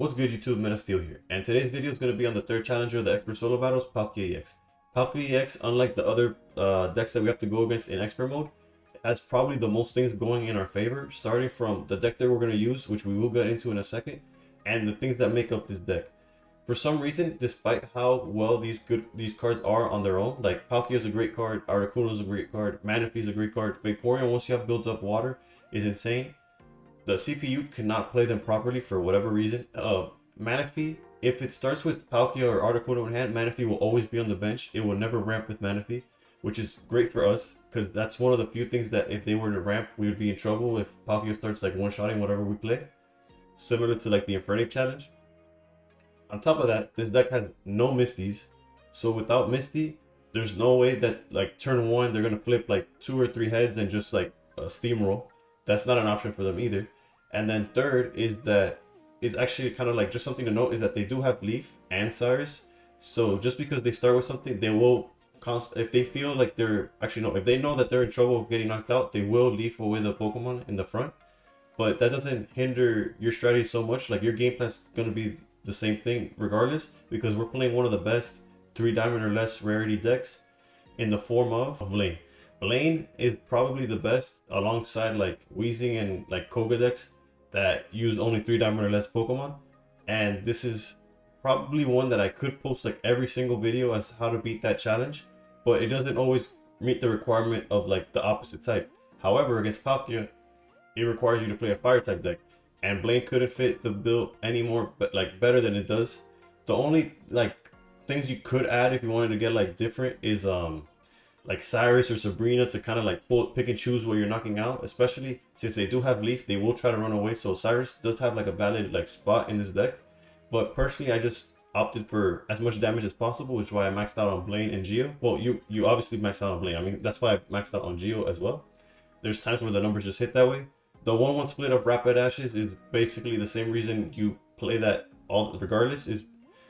What's good YouTube, Steel here, and today's video is going to be on the third challenger of the Expert Solo Battles, Palkia EX. Palkia EX, unlike the other decks that we have to go against in Expert mode, has probably the most things going in our favor, starting from the deck that we're going to use, which we will get into in a second, and the things that make up this deck. For some reason, despite how well these cards are on their own, like Palkia is a great card, Articuno is a great card, Manaphy is a great card, Vaporeon, once you have built up water, is insane. The CPU cannot play them properly for whatever reason. Manaphy, if it starts with Palkia or Articuno in hand, Manaphy will always be on the bench. It will never ramp with Manaphy, which is great for us because that's one of the few things that if they were to ramp, we would be in trouble if Palkia starts like one-shotting whatever we play. Similar to like the Infernape challenge. On top of that, this deck has no Misties. So without Misty, there's no way that like turn one, they're going to flip like 2 or 3 heads and just like steamroll. That's not an option for them either. And then third is that is actually kind of like just something to note is that they do have Leaf and Cyrus. So just because they start with something, they will if they feel like they're actually no, if they know that they're in trouble of getting knocked out, they will Leaf away the Pokemon in the front. But that doesn't hinder your strategy so much. Like your game plan's gonna be the same thing regardless, because we're playing one of the best 3 diamond or less rarity decks in the form of Blaine. Blaine is probably the best alongside like Weezing and like Koga decks that use only 3 diamond or less Pokemon. And this is probably one that I could post like every single video as how to beat that challenge, but it doesn't always meet the requirement of like the opposite type. However, against Palkia, it requires you to play a fire type deck, and Blaine couldn't fit the build anymore, but like better than it does. The only like things you could add if you wanted to get like different is like Cyrus or Sabrina to kind of like pick and choose where you're knocking out, especially since they do have Leaf, they will try to run away. So Cyrus does have like a valid like spot in this deck, but personally I just opted for as much damage as possible, which is why I maxed out on Blaine and Geo. Well, you obviously maxed out on Blaine. I mean, that's why I maxed out on Geo as well. There's times where the numbers just hit that way. The 1-1 split of Rapidashes is basically the same reason you play that all regardless, is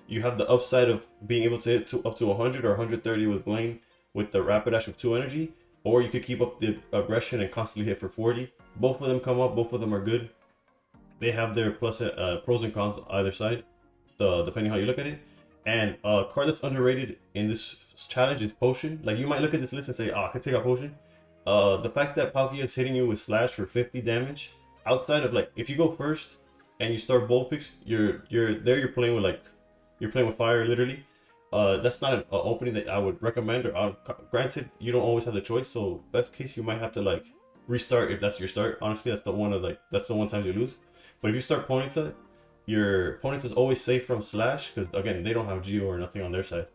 you have the upside of being able to hit up to 100 or 130 with Blaine with the Rapidash of 2 energy, or you could keep up the aggression and constantly hit for 40. Both of them come up, both of them are good. They have their pros and cons either side, depending how you look at it. And a card that's underrated in this challenge is Potion. Like you might look at this list and say, oh, I could take out Potion. The fact that Palkia is hitting you with Slash for 50 damage, outside of like, if you go first and you start Bolt Picks, you're playing with like, you're playing with fire literally. That's not an opening that I would recommend, or granted, you don't always have the choice, so best case you might have to like restart if that's your start. Honestly, that's the one times you lose. But if you start Ponyta, your Ponyta is always safe from Slash, because again, they don't have Geo or nothing on their side.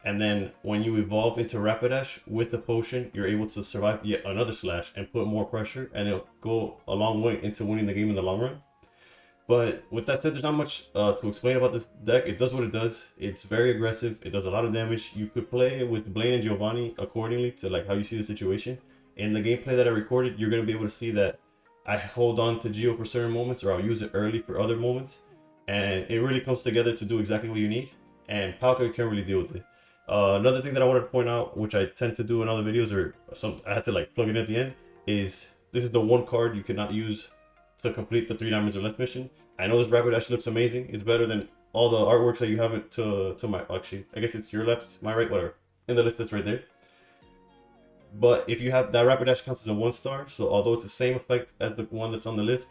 And then when you evolve into Rapidash with the Potion, you're able to survive yet another Slash and put more pressure, and it'll go a long way into winning the game in the long run. But with that said, there's not much to explain about this deck. It does what it does. It's very aggressive. It does a lot of damage. You could play with Blaine and Giovanni accordingly to like how you see the situation. In the gameplay that I recorded, you're going to be able to see that I hold on to Geo for certain moments, or I'll use it early for other moments. And it really comes together to do exactly what you need. And Palkia can really deal with it. Another thing that I wanted to point out, which I tend to do in other videos, or I had to like plug it in at the end, is this is the one card you cannot use to complete the 3 diamonds or less mission. I know this Rapidash looks amazing. It's better than all the artworks that you have to my, actually, I guess it's your left, my right, whatever, in the list that's right there. But if you have that, Rapidash counts as a 1-star, so although it's the same effect as the one that's on the list,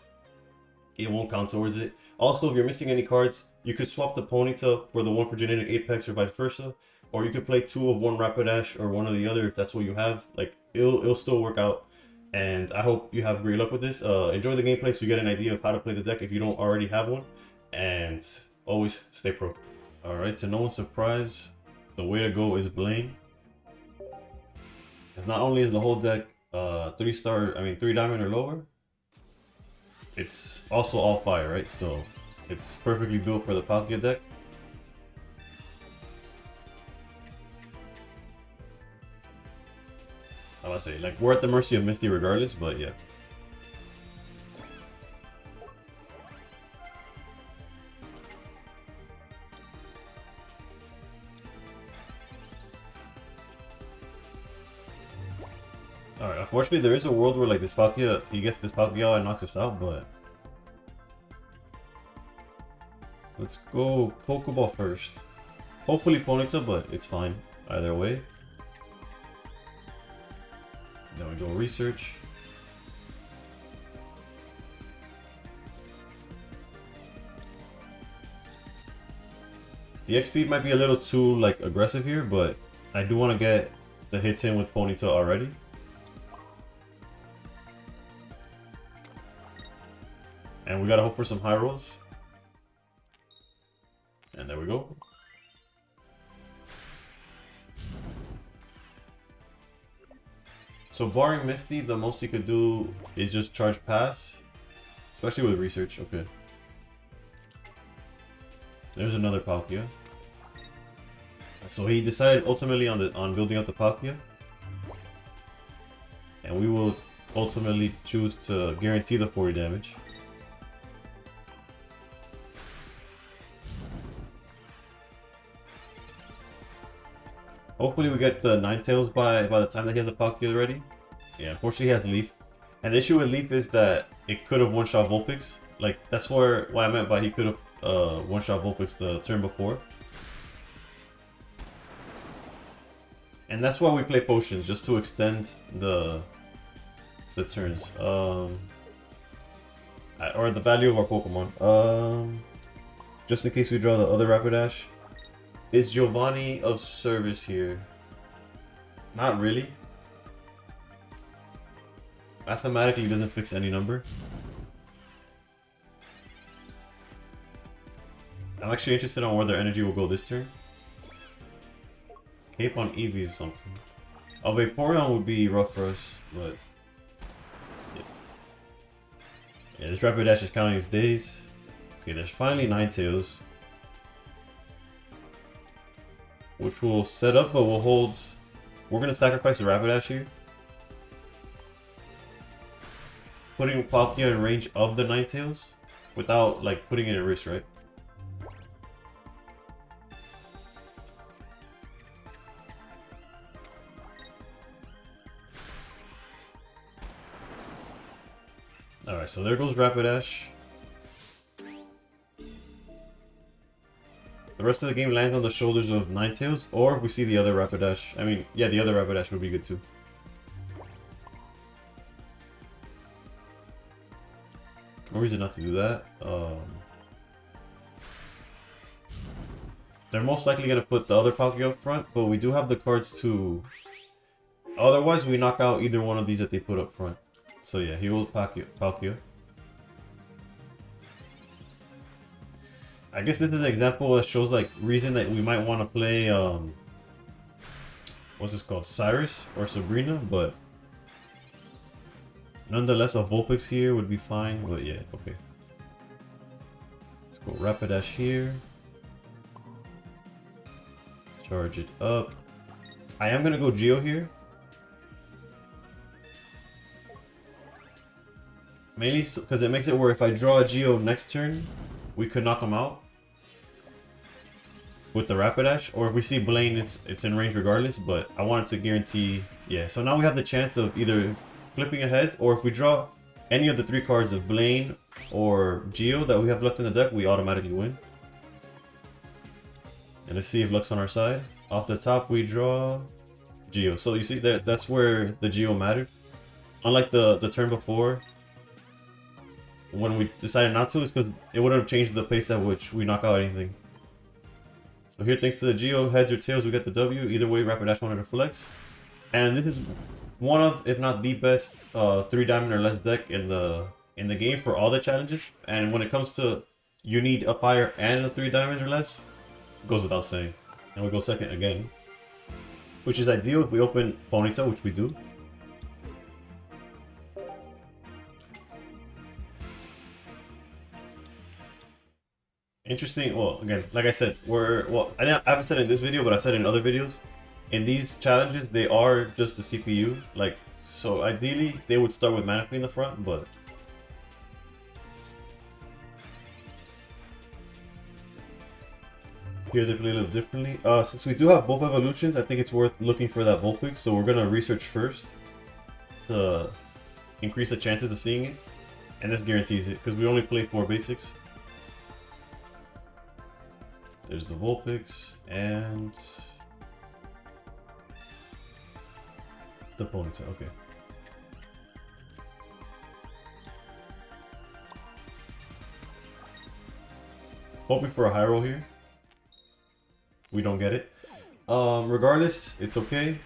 it won't count towards it. Also, if you're missing any cards, you could swap the Ponyta for the one for Genetic Apex or vice versa, or you could play 2 of one Rapidash or one of the other if that's what you have. Like it'll still work out. And I hope you have great luck with this. Enjoy the gameplay so you get an idea of how to play the deck if you don't already have one. And always stay pro. Alright, to no one's surprise, the way to go is Blaine. Because not only is the whole deck 3 diamond or lower, it's also all fire, right? So it's perfectly built for the Palkia deck. I would say, like, we're at the mercy of Misty regardless, but yeah. Alright, unfortunately there is a world where like this Palkia, he gets this Palkia and knocks us out, but Let's go Pokeball first. Hopefully Ponyta, but it's fine either way. Then we go research. The X-Speed might be a little too like aggressive here, but I do want to get the hits in with Ponyta already. And we gotta hope for some high rolls. And there we go. So barring Misty, the most he could do is just charge pass. Especially with research, okay. There's another Palkia. So he decided ultimately on building up the Palkia. And we will ultimately choose to guarantee the 40 damage. Hopefully we get the Ninetales by the time that he has the Palkia ready. Yeah, unfortunately he has Leaf. And the issue with Leaf is that it could have one-shot Vulpix. Like, that's what I meant by he could have one-shot Vulpix the turn before. And that's why we play potions, just to extend the turns. Or the value of our Pokemon. Just in case we draw the other Rapidash. Is Giovanni of service here? Not really. Mathematically, doesn't fix any number. I'm actually interested on where their energy will go this turn. Cape on Eevee is something. A Vaporeon would be rough for us, but... Yeah, this Rapidash is counting his days. Okay, there's finally Ninetales. Which we'll set up, but we'll hold... We're going to sacrifice the Rapidash here. Putting Palkia in range of the Ninetales. Without, like, putting it at risk, right? Alright, so there goes Rapidash. The rest of the game lands on the shoulders of Ninetales, or if we see the other Rapidash. I mean, yeah, the other Rapidash would be good too. No reason not to do that. They're most likely going to put the other Palkia up front, but we do have the cards to... Otherwise, we knock out either one of these that they put up front. So yeah, he will Palkia. I guess this is an example that shows like reason that we might want to play what's this called? Cyrus or Sabrina, but nonetheless a Vulpix here would be fine, but yeah, okay. Let's go Rapidash here. Charge it up. I am gonna go Geo here. Mainly because it makes it where if I draw a Geo next turn, we could knock him out with the Rapidash, or if we see Blaine, it's in range regardless, but I wanted to guarantee, yeah. So now we have the chance of either flipping ahead, or if we draw any of the 3 cards of Blaine or Geo that we have left in the deck, we automatically win. And let's see if luck's on our side. Off the top, we draw Geo. So you see that's where the Geo mattered. Unlike the turn before, when we decided not to, is because it would have changed the pace at which we knock out anything. So here, thanks to the Geo, heads or tails, we get the W. Either way, Rapidash wanted to flex. And this is one of, if not the best, 3 diamond or less deck in the game for all the challenges. And when it comes to you need a fire and a 3 diamonds or less, it goes without saying. And we go second again, which is ideal if we open Ponyta, which we do. Interesting. Well, again, like I said, I haven't said it in this video, but I've said it in other videos. In these challenges, they are just the CPU. Like, so ideally, they would start with Manaphy in the front, but here they play a little differently. Since we do have both evolutions, I think it's worth looking for that Vulpix. So we're gonna research first to increase the chances of seeing it, and this guarantees it because we only play 4 basics. There's the Vulpix and the Ponyta. Okay. Hoping for a high roll here. We don't get it. Regardless, it's okay.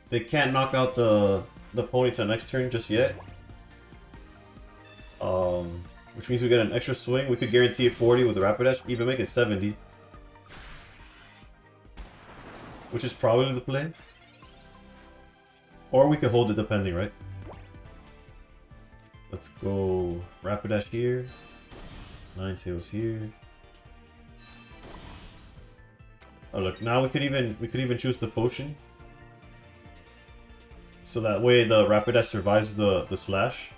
They can't knock out the Ponyta next turn just yet. Which means we get an extra swing. We could guarantee a 40 with the Rapidash, even make it 70. Which is probably the play. Or we could hold it depending, right? Let's go Rapidash here. Ninetales here. Oh look, now we could even choose the potion. So that way the Rapidash survives the slash.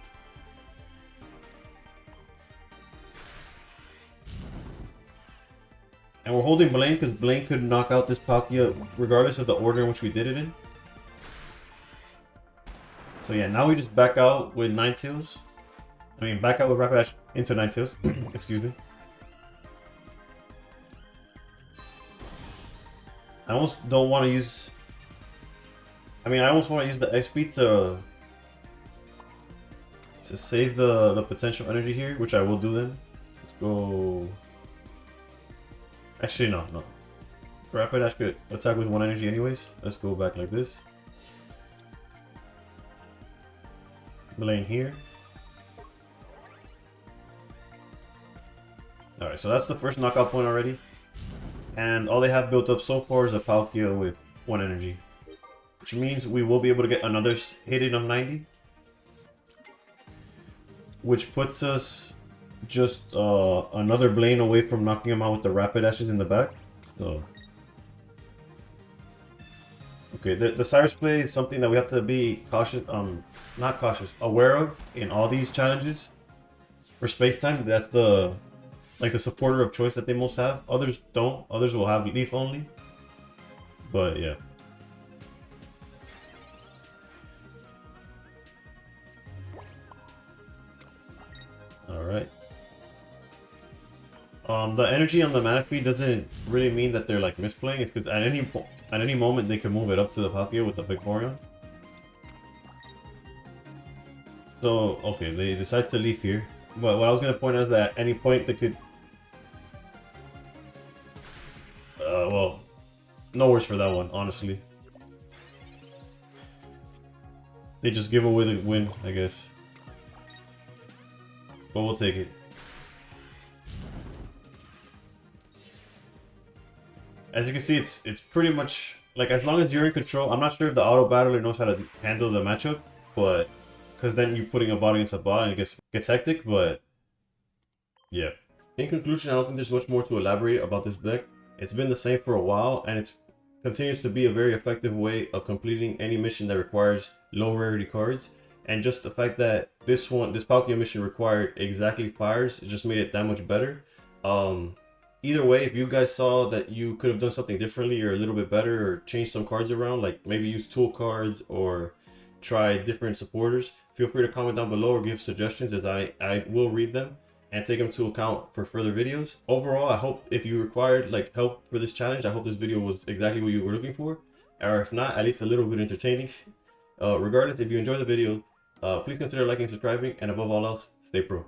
And we're holding Blaine because Blaine could knock out this Palkia regardless of the order in which we did it in. So yeah, now we just back out with Ninetales. I mean, back out with Rapidash into Ninetales. Excuse me. I almost don't want to use... I mean, I almost want to use the XP to save the potential energy here, which I will do then. Let's go... Actually, no. Rapidash could attack with 1 energy anyways. Let's go back like this. Blaine here. Alright, so that's the first knockout point already. And all they have built up so far is a Palkia with 1 energy. Which means we will be able to get another hit in of 90. Which puts us just another Blaine away from knocking him out with the Rapidashes in the back. So, okay, the Cyrus play is something that we have to be cautious, not cautious, aware of in all these challenges. For space time, that's the supporter of choice that they most have. Others don't. Others will have leaf only. But yeah. Alright. The energy on the mana feed doesn't really mean that they're like misplaying. It's because at any moment they can move it up to the Palkia with the Vaporeon. So okay, they decide to leave here. But what I was gonna point out is that at any point they could. Well, no words for that one, honestly. They just give away the win, I guess. But we'll take it. As you can see, it's pretty much like as long as you're in control. I'm not sure if the auto battler knows how to handle the matchup, but because then you're putting a bot against a bot and it gets hectic. But yeah. In conclusion, I don't think there's much more to elaborate about this deck. It's been the same for a while, and it continues to be a very effective way of completing any mission that requires low rarity cards. And just the fact that this Palkia mission required exactly fires, it just made it that much better. Either way, if you guys saw that you could have done something differently or a little bit better or changed some cards around, like maybe use tool cards or try different supporters, feel free to comment down below or give suggestions, as I will read them and take them to account for further videos. Overall, I hope if you required like help for this challenge, I hope this video was exactly what you were looking for, or if not, at least a little bit entertaining. Regardless, if you enjoyed the video, please consider liking and subscribing, and above all else, stay pro.